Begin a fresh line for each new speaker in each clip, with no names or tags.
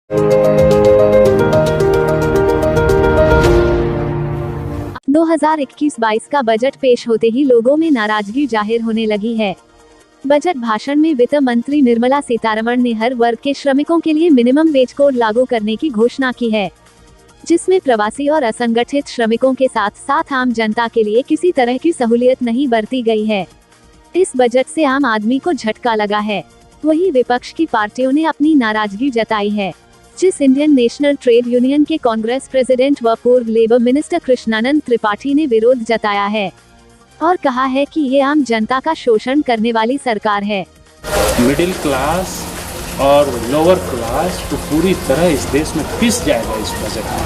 2021-22 का बजट पेश होते ही लोगों में नाराजगी जाहिर होने लगी है। बजट भाषण में वित्त मंत्री निर्मला सीतारमण ने हर वर्ग के श्रमिकों के लिए मिनिमम वेज कोड लागू करने की घोषणा की है, जिसमें प्रवासी और असंगठित श्रमिकों के साथ साथ आम जनता के लिए किसी तरह की सहूलियत नहीं बरती गई है। इस बजट से आम आदमी को झटका लगा है। वहीं विपक्ष की पार्टियों ने अपनी नाराजगी जताई है, जिस इंडियन नेशनल ट्रेड यूनियन के कांग्रेस प्रेसिडेंट व पूर्व लेबर मिनिस्टर कृष्णानंद त्रिपाठी ने विरोध जताया है और कहा है कि ये आम जनता का शोषण करने वाली सरकार है।
मिडिल क्लास और लोअर क्लास तो पूरी तरह इस देश में पिस जाएगा इस बजट में।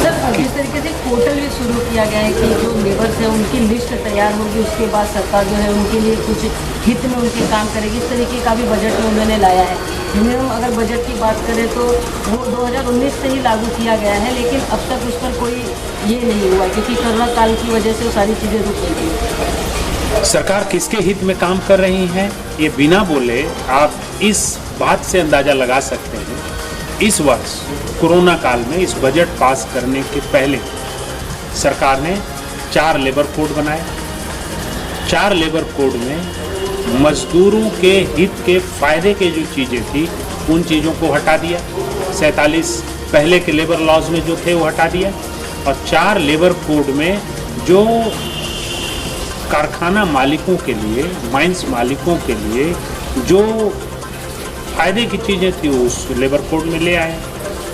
सर, जिस तरीके से पोर्टल भी शुरू किया गया है कि जो लेबर्स है उनकी लिस्ट तैयार होगी, उसके बाद सरकार जो है उनके लिए कुछ हित में उनके काम करेगी, इस तरीके का भी बजट में उन्होंने लाया है। मिनिमम अगर बजट की बात करें तो वो 2019 से ही लागू किया गया है, लेकिन अब तक उस पर कोई ये नहीं हुआ क्योंकि कोरोना काल की वजह से वो सारी चीज़ें रुक गई।
सरकार किसके हित में काम कर रही है ये बिना बोले आप इस बात से अंदाजा लगा सकते हैं। इस वर्ष कोरोना काल में इस बजट पास करने के पहले सरकार ने 4 लेबर कोड बनाए। 4 लेबर कोड में मजदूरों के हित के फायदे के जो चीज़ें थी उन चीज़ों को हटा दिया। 47 पहले के लेबर लॉज में जो थे वो हटा दिया और 4 लेबर कोड में जो कारखाना मालिकों के लिए, माइंस मालिकों के लिए जो फायदे की चीज़ें थी उस लेबर कोड में ले आए।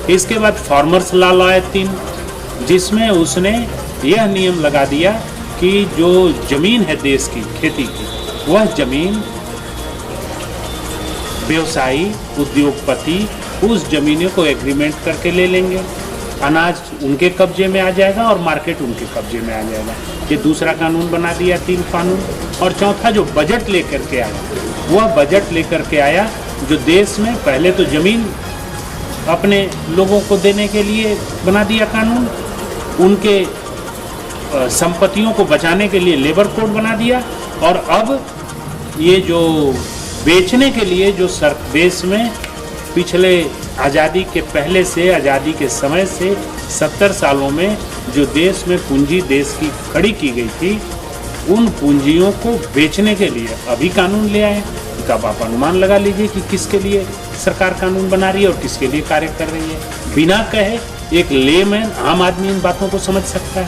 इसके बाद फार्मर्स लॉ लाए 3, जिसमें उसने यह नियम लगा दिया कि जो जमीन है देश की खेती की, वह जमीन व्यवसायी उद्योगपति उस जमीनों को एग्रीमेंट करके ले लेंगे। अनाज उनके कब्जे में आ जाएगा और मार्केट उनके कब्जे में आ जाएगा। ये दूसरा कानून बना दिया, 3 कानून। और चौथा जो बजट लेकर के आया, वह बजट लेकर के आया जो देश में पहले तो जमीन अपने लोगों को देने के लिए बना दिया कानून, उनके संपत्तियों को बचाने के लिए लेबर कोड बना दिया और अब ये जो बेचने के लिए जो देश में पिछले आज़ादी के पहले से, आज़ादी के समय से 70 सालों में जो देश में पूंजी देश की खड़ी की गई थी, उन पूंजियों को बेचने के लिए अभी कानून ले आए। अब आप अनुमान लगा लीजिए कि किसके लिए सरकार कानून बना रही है और किसके लिए कार्य कर रही है। बिना कहे एक लेमैन, आम आदमी इन बातों को समझ सकता है।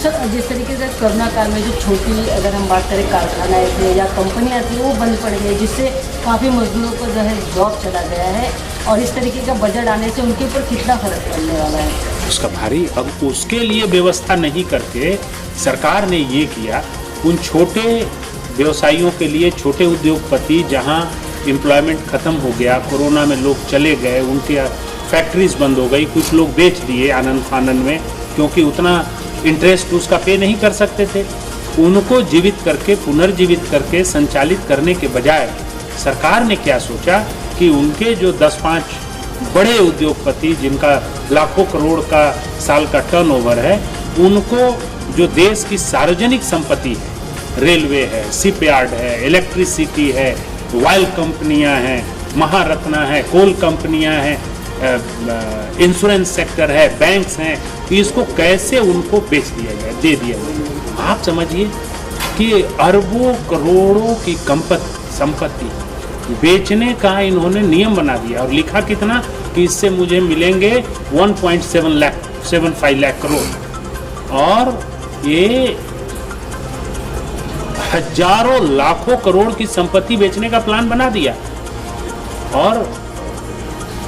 सर, जिस तरीके से कोरोना काल में जो छोटी अगर हम बात करें कारखाना थे या कंपनियां थी वो बंद पड़ गई, जिससे काफ़ी मजदूरों को जो है जॉब चला गया है और इस तरीके का बजट आने से उनके ऊपर कितना फर्क पड़ने वाला है
उसका भारी। अब उसके लिए व्यवस्था नहीं करके सरकार ने ये किया, उन छोटे व्यवसायियों के लिए, छोटे उद्योगपति जहां एम्प्लॉयमेंट ख़त्म हो गया, कोरोना में लोग चले गए, उनके फैक्ट्रीज बंद हो गई, कुछ लोग बेच दिए आनंद फानन में क्योंकि उतना इंटरेस्ट उसका पे नहीं कर सकते थे, उनको जीवित करके, पुनर्जीवित करके संचालित करने के बजाय सरकार ने क्या सोचा कि उनके जो 10-5 बड़े उद्योगपति जिनका लाखों करोड़ का साल का टर्नओवर है, उनको जो देश की सार्वजनिक संपत्ति है, रेलवे है, शिपयार्ड है, इलेक्ट्रिसिटी है, ऑयल कंपनियां हैं, महारत्ना है, कोल कंपनियां हैं, इंश्योरेंस सेक्टर है, बैंक्स हैं, इसको कैसे उनको बेच दिया जाए, दे दिया जाए। आप समझिए कि अरबों करोड़ों की संपत्ति बेचने का इन्होंने नियम बना दिया और लिखा कितना कि इससे मुझे मिलेंगे 1.75 लाख करोड़ और ये हजारों लाखों करोड़ की संपत्ति बेचने का प्लान बना दिया और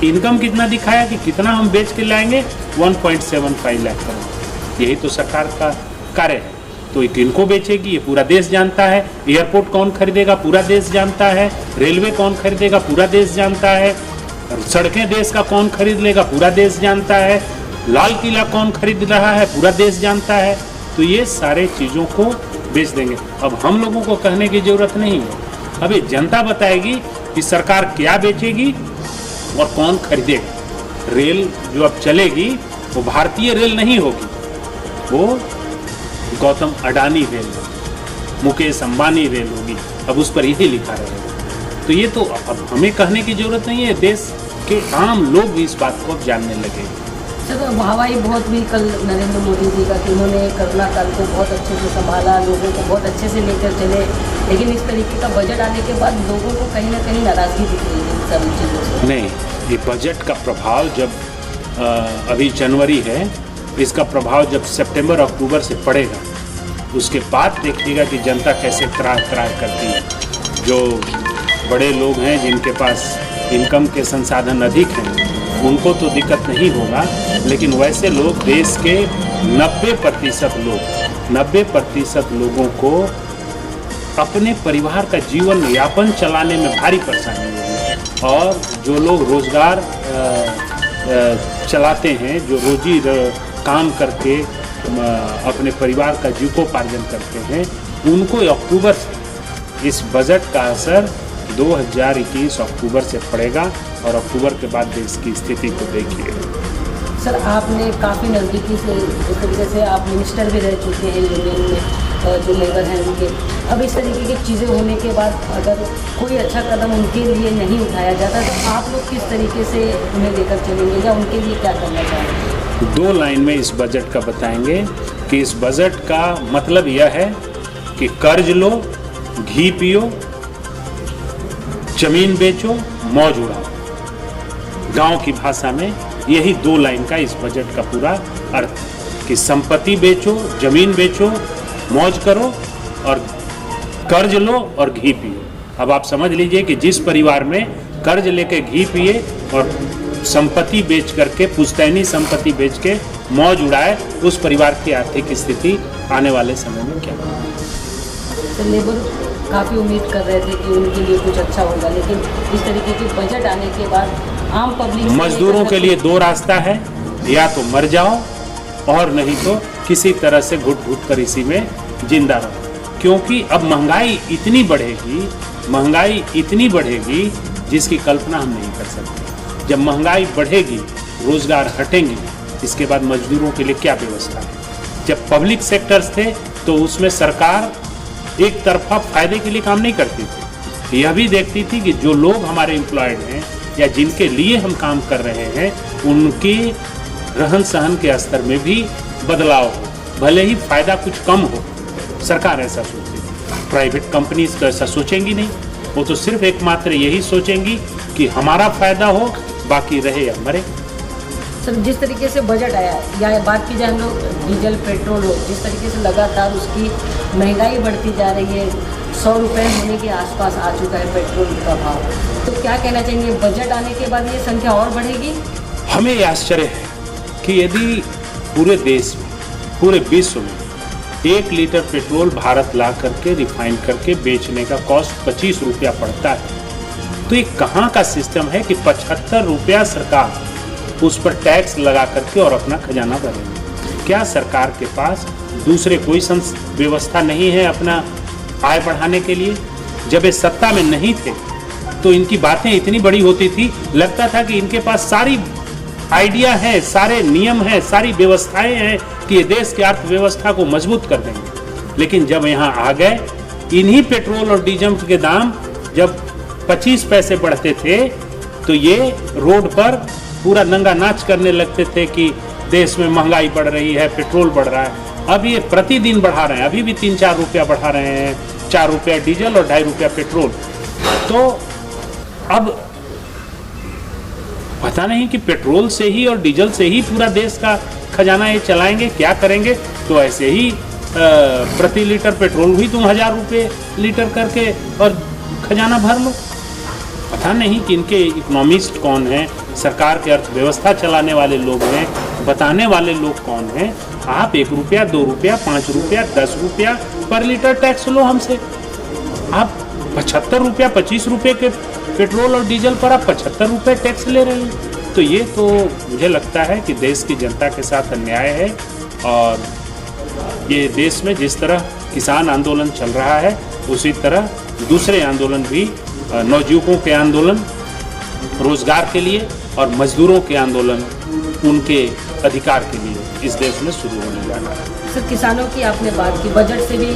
इनकम कितना दिखाया कि कितना हम बेच के लाएंगे 1.75 लाख करोड़। यही तो सरकार का कार्य है। तो किनको बेचेगी ये पूरा देश जानता है। एयरपोर्ट कौन खरीदेगा पूरा देश जानता है। रेलवे कौन खरीदेगा पूरा देश जानता है। सड़कें देश का कौन खरीद लेगा पूरा देश जानता है। लाल किला कौन खरीद रहा है पूरा देश जानता है। तो ये सारे चीज़ों को बेच देंगे। अब हम लोगों को कहने की जरूरत नहीं है, अभी जनता बताएगी कि सरकार क्या बेचेगी और कौन खरीदेगा। रेल जो अब चलेगी वो भारतीय रेल नहीं होगी, वो गौतम अडानी रेल होगी, मुकेश अंबानी रेल होगी। अब उस पर यही लिखा रहेगा। तो ये तो अब हमें कहने की जरूरत नहीं है, देश कि आम लोग भी इस बात को अब जानने लगे।
सर हवाई बहुत भी कल नरेंद्र मोदी जी का कि उन्होंने कोरोना काल को बहुत अच्छे से संभाला, लोगों को बहुत अच्छे से लेकर चले, लेकिन इस तरीके का बजट आने के बाद लोगों को कहीं ना कहीं नाराज़गी दिख रही है इन सभी चीज़ों से।
नहीं, ये बजट का प्रभाव जब अभी जनवरी है, इसका प्रभाव जब सितंबर अक्टूबर से पड़ेगा, उसके बाद देखिएगा कि जनता कैसे त्राह करती है। जो बड़े लोग हैं जिनके पास इनकम के संसाधन अधिक हैं, उनको तो दिक्कत नहीं होगा, लेकिन वैसे लोग देश के 90% लोगों को अपने परिवार का जीवन यापन चलाने में भारी परेशानी होगी। और जो लोग रोजगार चलाते हैं, जो रोजी काम करके अपने परिवार का जीविकोपार्जन करते हैं, उनको अक्टूबर से इस बजट का असर 2021 अक्टूबर से पड़ेगा और अक्टूबर के बाद देश की स्थिति को देखिए।
सर आपने काफ़ी नज़दीकी से इस तरीके से आप मिनिस्टर भी रह चुके हैं यूनियन में, जो लेबर हैं उनके, अब इस तरीके की चीज़ें होने के बाद अगर कोई अच्छा कदम उनके लिए नहीं उठाया जाता तो आप लोग किस तरीके से उन्हें लेकर चलेंगे या उनके लिए क्या करना चाहेंगे?
2 लाइन में इस बजट का बताएंगे कि इस बजट का मतलब यह है कि कर्ज लो, घी पियो, जमीन बेचो, मौज उड़ाओ। गांव की भाषा में यही 2 लाइन का इस बजट का पूरा अर्थ है कि संपत्ति बेचो, जमीन बेचो, मौज करो और कर्ज लो और घी पियो। अब आप समझ लीजिए कि जिस परिवार में कर्ज लेके घी पिए और संपत्ति बेच करके, पुश्तैनी संपत्ति बेच के मौज उड़ाए, उस परिवार की आर्थिक स्थिति आने वाले समय में क्या होगी।
तो लेबर काफ़ी उम्मीद कर रहे थे कि उनके लिए कुछ अच्छा होगा, लेकिन इस तरीके के बजट आने के बाद आम पब्लिक,
मजदूरों के लिए 2 रास्ता है, या तो मर जाओ और नहीं तो किसी तरह से घुट कर इसी में जिंदा रहो। क्योंकि अब महंगाई इतनी बढ़ेगी जिसकी कल्पना हम नहीं कर सकते। जब महंगाई बढ़ेगी, रोजगार हटेंगे, इसके बाद मजदूरों के लिए क्या व्यवस्था है। जब पब्लिक सेक्टर्स थे तो उसमें सरकार एक तरफा फायदे के लिए काम नहीं करती थी, यह भी देखती थी कि जो लोग हमारे एम्प्लॉयड हैं या जिनके लिए हम काम कर रहे हैं, उनके रहन सहन के स्तर में भी बदलाव हो, भले ही फायदा कुछ कम हो। सरकार ऐसा सोचती थी। प्राइवेट कंपनीज तो ऐसा सोचेंगी नहीं, वो तो सिर्फ एकमात्र यही सोचेंगी कि हमारा फायदा हो, बाकी रहे या मरे।
सर जिस तरीके से बजट आया या बात की जाए हम लोग डीजल पेट्रोल हो, जिस तरीके से लगातार उसकी महंगाई बढ़ती जा रही है, 100 रुपये होने के आसपास आ चुका है पेट्रोल का भाव, तो क्या कहना चाहेंगे, बजट आने के बाद ये संख्या और बढ़ेगी?
हमें ये आश्चर्य है कि यदि पूरे देश में, पूरे विश्व में 1 लीटर पेट्रोल भारत ला करके रिफाइन करके बेचने का कॉस्ट 25 रुपया पड़ता है, तो ये कहाँ का सिस्टम है कि 75 रुपया सरकार उस पर टैक्स लगा करके और अपना खजाना भरेंगे। क्या सरकार के पास दूसरे कोई व्यवस्था नहीं है अपना आय बढ़ाने के लिए? जब ये सत्ता में नहीं थे तो इनकी बातें इतनी बड़ी होती थी, लगता था कि इनके पास सारी आइडिया है, सारे नियम हैं, सारी व्यवस्थाएं हैं कि ये देश की अर्थव्यवस्था को मजबूत कर देंगे। लेकिन जब यहाँ आ गए, इन्हीं पेट्रोल और डीजल के दाम जब 25 पैसे बढ़ते थे तो ये रोड पर पूरा नंगा नाच करने लगते थे कि देश में महंगाई बढ़ रही है, पेट्रोल बढ़ रहा है। अब ये प्रतिदिन बढ़ा रहे हैं, अभी भी 3-4 रुपया बढ़ा रहे हैं, 4 रुपया डीजल और 2.5 रुपया पेट्रोल। तो अब पता नहीं कि पेट्रोल से ही और डीजल से ही पूरा देश का खजाना ये चलाएंगे, क्या करेंगे। तो ऐसे ही प्रति लीटर पेट्रोल भी तुम 1000 रुपये लीटर करके और खजाना भर लो। पता नहीं कि इनके इकोनॉमिस्ट कौन हैं, सरकार के अर्थव्यवस्था चलाने वाले लोग हैं, बताने वाले लोग कौन हैं। आप 1 रुपया, 2 रुपया, 5 रुपया, 10 रुपया पर लीटर टैक्स लो हमसे। आप 75 रुपया, 25 रुपये के पेट्रोल और डीजल पर आप 75 रुपये टैक्स ले रहे हैं। तो ये तो मुझे लगता है कि देश की जनता के साथ अन्याय है। और ये देश में जिस तरह किसान आंदोलन चल रहा है, उसी तरह दूसरे आंदोलन भी, नवयुवकों के आंदोलन रोजगार के लिए और मजदूरों के आंदोलन उनके अधिकार के लिए इस देश में शुरू होने जा रहा है।
सर किसानों की आपने बात की, बजट से भी